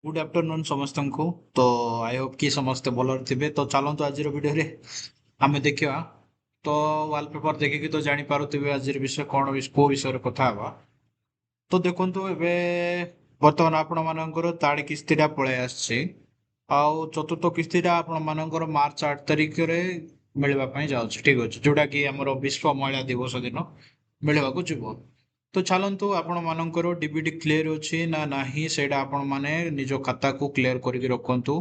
Good afternoon समस्त को। तो आई होप कि समस्ते भलर थे। तो चलतु आज वीडियो रे आम देखा। तो वालपेपर देखिकी तो जानी पारुथिबे आज विषय कौन को विषय कथा हवा। तो देखंतु एबे वर्तमान आपण मानकर ताड़ी किस्तीटा पळै आछे। आउ चतुर्थ किस्तीटा आपण मानकर मार्च 8 तारिख रे मिलवा पई जाउछ। ठीक अछि, जोटा कि हमर विश्व महिला दिवस दिन मिलवा को जिवो। तो चलतु आपण मानकर डीबीटी क्लियर अछि ना नाही सेटा आपण माने निज खाता को क्लियर करके रखंतु।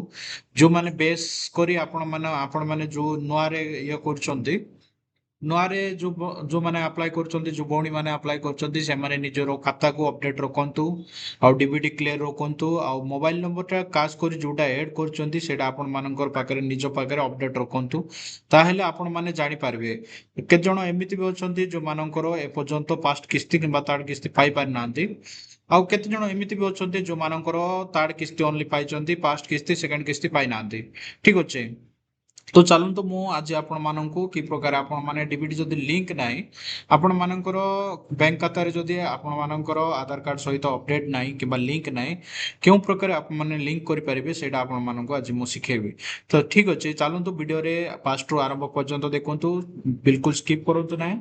जो माने बेस करी आपण माने जो नुआ रे ये करछंती ନୂଆରେ ଯୋଉମାନେ ଆପ୍ଲାଏ କରୁଛନ୍ତି, ଯୋଉ ଭଉଣୀ ମାନେ ଆପ୍ଲାଏ କରୁଛନ୍ତି, ସେମାନେ ନିଜର ଖାତାକୁ ଅପଡେଟ ରଖନ୍ତୁ। ଆଉ ଡିବିଟି କ୍ଲିୟର ରଖନ୍ତୁ। ଆଉ ମୋବାଇଲ ନମ୍ବରଟା ଖାସ କରି ଯୋଉଟା ଏଡ୍ କରୁଛନ୍ତି ସେଇଟା ଆପଣ ମାନଙ୍କର ପାଖରେ ନିଜ ପାଖରେ ଅପଡେଟ ରଖନ୍ତୁ। ତାହେଲେ ଆପଣ ମାନେ ଜାଣିପାରିବେ। କେତେ ଜଣ ଏମିତି ବି ଅଛନ୍ତି ଯୋଉମାନଙ୍କର ଏପର୍ଯ୍ୟନ୍ତ ଫାଷ୍ଟ କିସ୍ତି କିମ୍ବା ଥାର୍ଡ କିସ୍ତି ପାଇ ପାରିନାହାନ୍ତି। ଆଉ କେତେ ଜଣ ଏମିତି ବି ଅଛନ୍ତି ଯୋଉମାନଙ୍କର ଥାର୍ଡ କିସ୍ତି ଓନ୍ଲି ପାଇଛନ୍ତି, ଫାଷ୍ଟ କିସ୍ତି ସେକେଣ୍ଡ କିସ୍ତି ପାଇନାହାନ୍ତି। ଠିକ ଅଛି। ତ ଚାଲନ୍ତୁ ମୁଁ ଆଜି ଆପଣମାନଙ୍କୁ କି ପ୍ରକାର ଆପଣ ମାନେ ଡିବିଟି ଯଦି ଲିଙ୍କ ନାହିଁ, ଆପଣ ମାନଙ୍କର ବ୍ୟାଙ୍କ ଖାତାରେ ଯଦି ଆପଣ ମାନଙ୍କର ଆଧାର କାର୍ଡ ସହିତ ଅପଡେଟ ନାହିଁ କିମ୍ବା ଲିଙ୍କ ନାହିଁ, କେଉଁ ପ୍ରକାର ଆପଣ ମାନେ ଲିଙ୍କ କରିପାରିବେ ସେଇଟା ଆପଣ ମାନଙ୍କୁ ଆଜି ମୁଁ ଶିଖେଇବି। ତ ଠିକ ଅଛି, ଚାଲନ୍ତୁ ଭିଡିଓରେ ଫାଷ୍ଟରୁ ଆରମ୍ଭ ପର୍ଯ୍ୟନ୍ତ ଦେଖନ୍ତୁ। ବିଲକୁଲ ସ୍କିପ୍ କରନ୍ତୁ ନାହିଁ,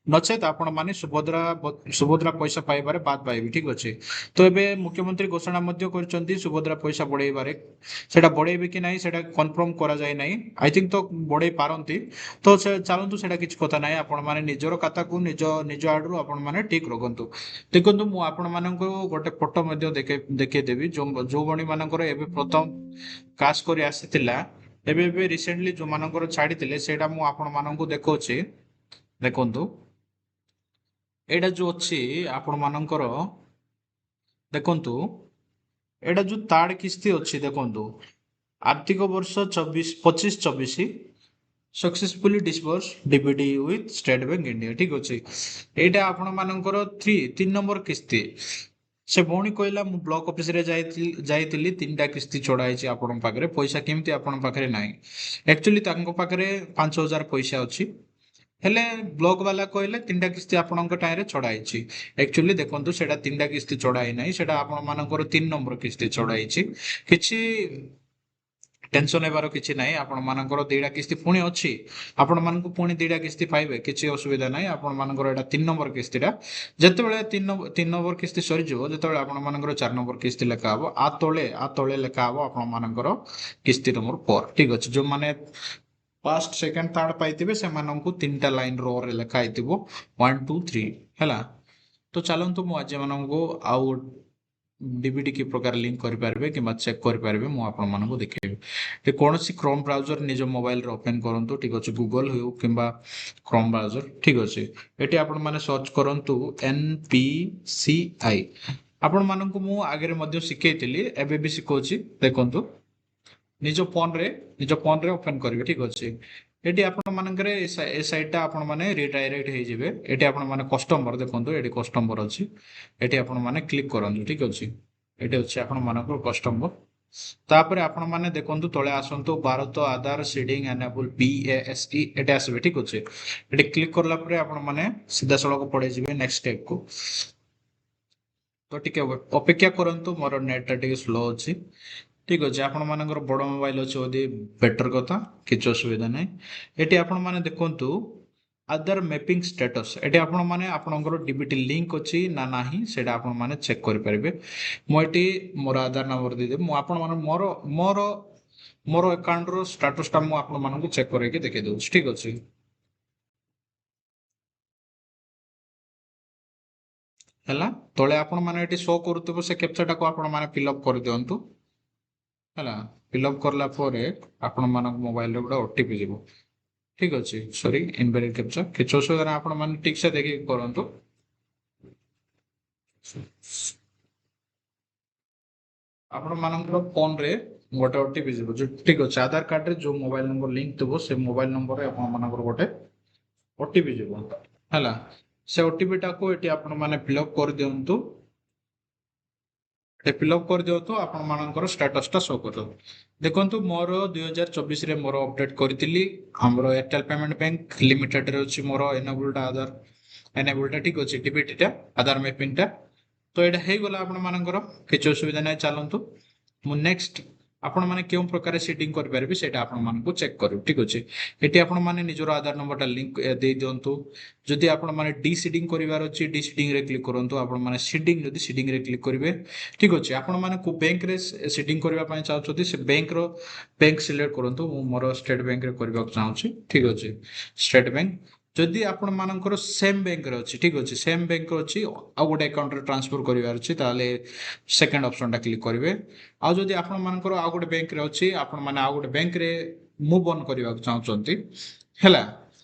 ନଚେତ ଆପଣ ମାନେ ସୁଭଦ୍ରା ପଇସା ପାଇବାରେ ବାଦ ପାଇବେ। ଠିକ ଅଛି। ତ ଏବେ ମୁଖ୍ୟମନ୍ତ୍ରୀ ଘୋଷଣା ମଧ୍ୟ କରିଛନ୍ତି ସୁଭଦ୍ରା ପଇସା ବଢେଇବାରେ। ସେଟା ବଢେଇବେ କି ନାହିଁ ସେଟା କନଫର୍ମ କରାଯାଇ ନାହିଁ। ଆଇ ଥିଙ୍କ ତ ବଢେଇ ପାରନ୍ତି। ତ ସେ ଚାଲନ୍ତୁ, ସେଟା କିଛି କଥା ନାହିଁ। ଆପଣ ମାନେ ନିଜର ଖାତାକୁ ନିଜ ଆଡରୁ ଆପଣ ମାନେ ଠିକ ରଖନ୍ତୁ। ଦେଖନ୍ତୁ, ମୁଁ ଆପଣ ମାନଙ୍କୁ ଗୋଟେ ଫଟୋ ମଧ୍ୟ ଦେଖେଇଦେବି। ଯୋଉ ଭଉଣୀ ମାନଙ୍କର ଏବେ ପ୍ରଥମ କାଶ କରି ଆସିଥିଲା, ଏବେ ଏବେ ରିସେଣ୍ଟଲି ଯୋଉମାନଙ୍କର ଛାଡିଥିଲେ ସେଇଟା ମୁଁ ଆପଣ ମାନଙ୍କୁ ଦେଖଉଛି। ଦେଖନ୍ତୁ, ଏଇଟା ଯୋଉ ଅଛି ଆପଣ ମାନଙ୍କର, ଦେଖନ୍ତୁ ଏଇଟା ଯୋଉ ତାଡ କିସ୍ତି ଅଛି, ଦେଖନ୍ତୁ ଆର୍ଥିକ ବର୍ଷ 25-26 successfully disburse DBT with State Bank India. ଠିକ ଅଛି। ଏଇଟା ଆପଣ ମାନଙ୍କର 3 ନମ୍ବର କିସ୍ତି। ସେ ଭଉଣୀ କହିଲା ମୁଁ ବ୍ଲକ ଅଫିସରେ ଯାଇଥିଲି 3ଟା କିସ୍ତି ଛଡା ହେଇଛି ଆପଣଙ୍କ ପାଖରେ, ପଇସା କେମିତି ଆପଣଙ୍କ ପାଖରେ ନାହିଁ। ଆକ୍ଚୁଆଲି ତାଙ୍କ ପାଖରେ 5,000 ପଇସା ଅଛି। ହେଲେ ବ୍ଲକ ବାଲା କହିଲେ 3ଟା କିସ୍ତି ଆପଣଙ୍କ ଟାଇରେ ଛଡା ହେଇଛି। ଆକ୍ଚୁଆଲି ଦେଖନ୍ତୁ, ସେଟା 3ଟା କିସ୍ତି ଛଡା ହେଇନାହିଁ, ସେଟା ଆପଣ ମାନଙ୍କର 3 ନମ୍ବର କିସ୍ତି ଛଡା ହେଇଛି। କିଛି ଟେନସନ ହେବାର କିଛି ନାହିଁ। ଆପଣ ମାନଙ୍କର 2ଟା କିସ୍ତି ପୁଣି ଅଛି। ଆପଣ ମାନଙ୍କୁ ପୁଣି 2ଟା କିସ୍ତି ପାଇବେ, କିଛି ଅସୁବିଧା ନାହିଁ। ଆପଣ ମାନଙ୍କର ଏଇଟା 3 ନମ୍ବର କିସ୍ତିଟା। ଯେତେବେଳେ 3 ନମ୍ବର କିସ୍ତି ସରିଯିବ, ଯେତେବେଳେ ଆପଣ ମାନଙ୍କର 4 ନମ୍ବର କିସ୍ତି ଲେଖା ହବ, ଆ ତଳେ ଲେଖା ହବ ଆପଣ ମାନଙ୍କର କିସ୍ତି ନମ୍ବର 4। ଠିକ ଅଛି। ଯୋଉମାନେ ଫାଷ୍ଟ ସେକେଣ୍ଡ ଥାର୍ଡ ପାଇଥିବେ ସେମାନଙ୍କୁ 3ଟା ଲାଇନ ରୋ ରେ ଲେଖା ହେଇଥିବ 1 2 3। ହେଲା। ତ ଚାଲନ୍ତୁ, ମୁଁ ଆଜି ମାନଙ୍କୁ ଆଉ ଡିବିଟି କି ପ୍ରକାର ଲିଙ୍କ କରିପାରିବେ କିମ୍ବା ଚେକ୍ କରିପାରିବେ ମୁଁ ଆପଣମାନଙ୍କୁ ଦେଖେଇବି। କୌଣସି କ୍ରୋମ ବ୍ରାଉଜର ନିଜ ମୋବାଇଲରେ ଓପେନ କରନ୍ତୁ। ଠିକ ଅଛି। ଗୁଗଲ ହେଉ କିମ୍ବା କ୍ରୋମ ବ୍ରାଉଜର। ଠିକ ଅଛି। ଏଠି ଆପଣ ମାନେ ସର୍ଚ୍ଚ କରନ୍ତୁ NPCI। ଆପଣ ମାନଙ୍କୁ ମୁଁ ଆଗରେ ମଧ୍ୟ ଶିଖେଇଥିଲି, ଏବେ ବି ଶିଖଉଛି। ଦେଖନ୍ତୁ, ନିଜ ଫୋନରେ ଓପେନ କରିବେ। ଠିକ ଅଛି। ଏଠି ଆପଣ ମାନଙ୍କରେ ଏ ସାଇଟ୍ ଟା ଆପଣ ମାନେ ରିଡାଇରେକ୍ଟ ହେଇଯିବେ। ଏଠି ଆପଣ ମାନେ କଷ୍ଟମର, ଦେଖନ୍ତୁ ଏଠି କଷ୍ଟମର ଅଛି। ଏଠି ଆପଣ ମାନେ କ୍ଲିକ୍ କରନ୍ତୁ। ଠିକ ଅଛି। ଏଠି ଅଛି ଆପଣ ମାନଙ୍କର କଷ୍ଟମର। ତାପରେ ଆପଣ ମାନେ ଦେଖନ୍ତୁ, ତଳେ ଆସନ୍ତୁ ଭାରତ ଆଧାର ସିଡିଂ ଏନେବୁଲ BASE, ଏଠି ଆସିବେ। ଠିକ ଅଛି। ଏଠି କ୍ଲିକ୍ କଲା ପରେ ଆପଣ ମାନେ ସିଧାସଳଖ ପଳେଇଯିବେ ନେକ୍ସଟ ଷ୍ଟେପ କୁ। ତ ଟିକେ ଅପେକ୍ଷା କରନ୍ତୁ, ମୋର ନେଟ୍ ଟା ଟିକେ ସ୍ଲୋ ଅଛି। ଠିକ ଅଛି। ଆପଣ ମାନଙ୍କର ବଡ ମୋବାଇଲ ଅଛି ଯଦି ବେଟର କଥା, କିଛି ଅସୁବିଧା ନାହିଁ। ଏଠି ଆପଣ ମାନେ ଦେଖନ୍ତୁ ଆଧାର ମ୍ୟାପିଂ ଷ୍ଟାଟସ୍। ଏଠି ଆପଣ ମାନେ ଆପଣଙ୍କର ଡିବିଟି ଲିଙ୍କ ଅଛି ନା ନାହିଁ ସେଇଟା ଆପଣ ମାନେ ଚେକ୍ କରିପାରିବେ। ମୁଁ ଏଠି ମୋର ଆଧାର ନମ୍ବର ଦେଇଦେବି। ମୁଁ ଆପଣ ମାନେ ମୋର ଆକାଉଣ୍ଟର ଷ୍ଟାଟସ୍ ଟା ମୁଁ ଆପଣ ମାନଙ୍କୁ ଚେକ୍ କରିକି ଦେଖେଇ ଦଉଛି। ଠିକ ଅଛି। ହେଲା। ତଳେ ଆପଣ ମାନେ ଏଠି ଶୋ କରୁଥିବ ସେ କ୍ୟାପଚାଟାକୁ ଆପଣ ମାନେ ଫିଲ୍ଅପ୍ କରିଦିଅନ୍ତୁ। ହେଲା। ଫିଲ୍ଅପ୍ କଲା ପରେ ଆପଣ ମାନଙ୍କ ମୋବାଇଲରେ ଗୋଟେ OTP ଯିବ। ଠିକ ଅଛି। ସରି, ଇନଭ୍ୟାଲିଡ କ୍ୟାପଚା। କିଛି ଅସୁବିଧା ନାହିଁ, ଆପଣ ମାନେ ଠିକ ସେ ଦେଖିକି କରନ୍ତୁ। ଆପଣ ମାନଙ୍କର ଫୋନ ରେ ଗୋଟେ OTP ଯିବ। ଠିକ ଅଛି। ଆଧାର କାର୍ଡ ରେ ଯୋଉ ମୋବାଇଲ ନମ୍ବର ଲିଙ୍କ ଥିବ ସେ ମୋବାଇଲ ନମ୍ବରରେ ଆପଣ ମାନଙ୍କର ଗୋଟେ OTP ଯିବ। ହେଲା। ସେ OTP ଟାକୁ ଏଠି ଆପଣ ମାନେ ଫିଲ୍ଅପ୍ କରିଦିଅନ୍ତୁ। ଫିଲ୍ଅପ୍ କରିଦିଅନ୍ତୁ, ଆପଣ ମାନଙ୍କର ଷ୍ଟାଟସ୍ ଟା ଶୋ କରିବ। ଦେଖନ୍ତୁ, ମୋର 2024 ରେ ମୋର ଅପଡେଟ କରିଥିଲି। ଆମର ଏୟାରଟେଲ ପେମେଣ୍ଟ ବ୍ୟାଙ୍କ ଲିମିଟେଡରେ ଅଛି ମୋର ଏନେବୁଲଟା। ଠିକ ଅଛି। ଡିବିଟି ଟା ଆଧାର ମ୍ୟାପିଂ ଟା। ତ ଏଇଟା ହେଇଗଲା ଆପଣ ମାନଙ୍କର, କିଛି ଅସୁବିଧା ନାହିଁ। ଚାଲନ୍ତୁ, ମୁଁ ନେକ୍ସଟ ଆପଣ ମାନେ କେଉଁ ପ୍ରକାର ସିଡିଂ କରିପାରିବେ ସେଇଟା ଆପଣ ମାନଙ୍କୁ ଚେକ୍ କରିବୁ ଠିକ ଅଛି। ଏଠି ଆପଣ ମାନେ ନିଜର ଆଧାର ନମ୍ବରଟା ଲିଙ୍କ ଦେଇ ଦିଅନ୍ତୁ। ଯଦି ଆପଣ ମାନେ ଡି ସିଡିଂ କରିବାର ଅଛି ଡି ସିଡିଂ ରେ କ୍ଲିକ୍ କରନ୍ତୁ। ଆପଣ ମାନେ ସିଡିଂ ଯଦି ସିଡିଂ ରେ କ୍ଲିକ୍ କରିବେ ଠିକ ଅଛି। ଆପଣ ମାନେ କୋଉ ବ୍ୟାଙ୍କରେ ସିଡିଂ କରିବା ପାଇଁ ଚାହୁଁଛନ୍ତି ସେ ବ୍ୟାଙ୍କର ବ୍ୟାଙ୍କ ସିଲେକ୍ଟ କରନ୍ତୁ। ମୁଁ ମୋର ଷ୍ଟେଟ ବ୍ୟାଙ୍କରେ କରିବାକୁ ଚାହୁଁଛି ଠିକ ଅଛି। ଷ୍ଟେଟ ବ୍ୟାଙ୍କ ଯଦି ଆପଣ ମାନଙ୍କର ସେମ୍ ବ୍ୟାଙ୍କରେ ଅଛି ଠିକ ଅଛି ସେମ୍ ବ୍ୟାଙ୍କ ଅଛି ଆଉ ଗୋଟେ ଆକାଉଣ୍ଟରେ ଟ୍ରାନ୍ସଫର କରିବାର ଅଛି ତାହେଲେ ସେକେଣ୍ଡ ଅପସନଟା କ୍ଲିକ୍ କରିବେ। ଆଉ ଯଦି ଆପଣ ମାନଙ୍କର ଆଉ ଗୋଟେ ବ୍ୟାଙ୍କରେ ଅଛି ଆପଣ ମାନେ ଆଉ ଗୋଟେ ବ୍ୟାଙ୍କରେ ମୁଭ୍ ଅନ୍ କରିବାକୁ ଚାହୁଁଛନ୍ତି ହେଲା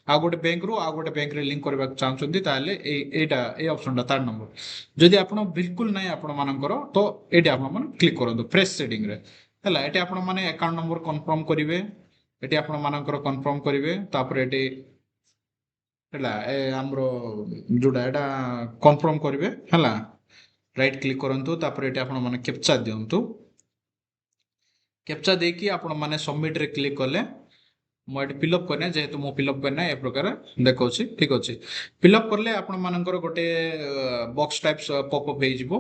ଆଉ ଗୋଟେ ବ୍ୟାଙ୍କରୁ ଆଉ ଗୋଟେ ବ୍ୟାଙ୍କରେ ଲିଙ୍କ କରିବାକୁ ଚାହୁଁଛନ୍ତି ତାହେଲେ ଏଇ ଅପସନଟା 3 ନମ୍ବର। ଯଦି ଆପଣ ବିଲକୁଲ ନାହିଁ ଆପଣ ମାନଙ୍କର ତ ଏଇଠି ଆପଣ ମାନେ କ୍ଲିକ୍ କରନ୍ତୁ ଫ୍ରେଶ ସେଟିଂରେ ହେଲା। ଏଠି ଆପଣ ମାନେ ଆକାଉଣ୍ଟ ନମ୍ବର କନଫର୍ମ କରିବେ। ଏଠି ଆପଣ ମାନଙ୍କର କନଫର୍ମ କରିବେ ତାପରେ ଏଠି ହେଲା ଆମର ଯୋଉଟା ଏଟା କନଫର୍ମ କରିବେ ହେଲା। ରାଇଟ୍ କ୍ଲିକ୍ କରନ୍ତୁ ତାପରେ ଏଠି ଆପଣ ମାନେ କ୍ୟାପଚା ଦିଅନ୍ତୁ। କ୍ୟାପଚା ଦେଇକି ଆପଣ ମାନେ ସବମିଟ୍ରେ କ୍ଲିକ୍ କଲେ ମୁଁ ଏଠି ଫିଲ୍ଅପ୍ କରିନା ଯେହେତୁ ମୁଁ ଫିଲ୍ଅପ୍ କରିନା ଏ ପ୍ରକାର ଦେଖାଉଛି ଠିକ ଅଛି। ଫିଲ୍ଅପ୍ କଲେ ଆପଣ ମାନଙ୍କର ଗୋଟେ ବକ୍ସ ଟାଇପ୍ସ ପପ୍ ହେଇଯିବ।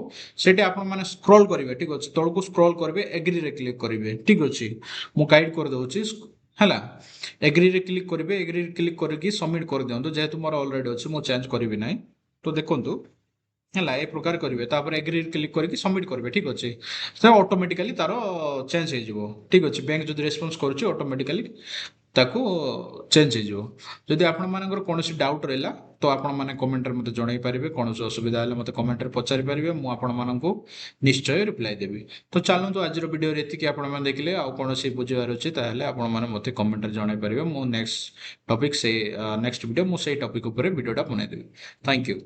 ସେଠି ଆପଣ ମାନେ ସ୍କ୍ରୋଲ କରିବେ ଠିକ ଅଛି ତଳକୁ ସ୍କ୍ରୋଲ କରିବେ ଏଗ୍ରିରେ କ୍ଲିକ୍ କରିବେ ଠିକ ଅଛି। ମୁଁ ଗାଇଡ୍ କରିଦଉଛି ହେଲା। ଏଗ୍ରିରେ କ୍ଲିକ୍ କରିବେ ଏଗ୍ରିରେ କ୍ଲିକ୍ କରିକି ସବମିଟ୍ କରିଦିଅନ୍ତୁ ଯେହେତୁ ମୋର ଅଲରେଡି ଅଛି ମୁଁ ଚେଞ୍ଜ କରିବି ନାହିଁ। ତ ଦେଖନ୍ତୁ ହେଲା ଏ ପ୍ରକାର କରିବେ ତାପରେ ଏଗ୍ରି କ୍ଲିକ୍ କରିକି ସବମିଟ୍ କରିବେ ଠିକ ଅଛି। ସେ ଅଟୋମେଟିକାଲି ତାର ଚେଞ୍ଜ ହେଇଯିବ ଠିକ ଅଛି। ବ୍ୟାଙ୍କ ଯଦି ରେସ୍ପନ୍ସ କରୁଛି ଅଟୋମେଟିକାଲି ତାକୁ ଚେଞ୍ଜ ହେଇଯିବ। ଯଦି ଆପଣମାନଙ୍କର କୌଣସି ଡାଉଟ୍ ରହିଲା ତ ଆପଣମାନେ କମେଣ୍ଟରେ ମୋତେ ଜଣାଇ ପାରିବେ। କୌଣସି ଅସୁବିଧା ହେଲେ ମୋତେ କମେଣ୍ଟରେ ପଚାରି ପାରିବେ ମୁଁ ଆପଣମାନଙ୍କୁ ନିଶ୍ଚୟ ରିପ୍ଲାଏ ଦେବି। ତ ଚାଲନ୍ତୁ ଆଜିର ଭିଡ଼ିଓରେ ଏତିକି ଆପଣମାନେ ଦେଖିଲେ ଆଉ କୌଣସି ବୁଝିବାର ଅଛି ତାହେଲେ ଆପଣମାନେ ମୋତେ କମେଣ୍ଟରେ ଜଣାଇ ପାରିବେ। ମୁଁ ନେକ୍ସଟ ଟପିକ୍ ସେଇ ନେକ୍ସଟ ଭିଡ଼ିଓ ମୁଁ ସେଇ ଟପିକ୍ ଉପରେ ଭିଡ଼ିଓଟା ବନେଇଦେବି। Thank you.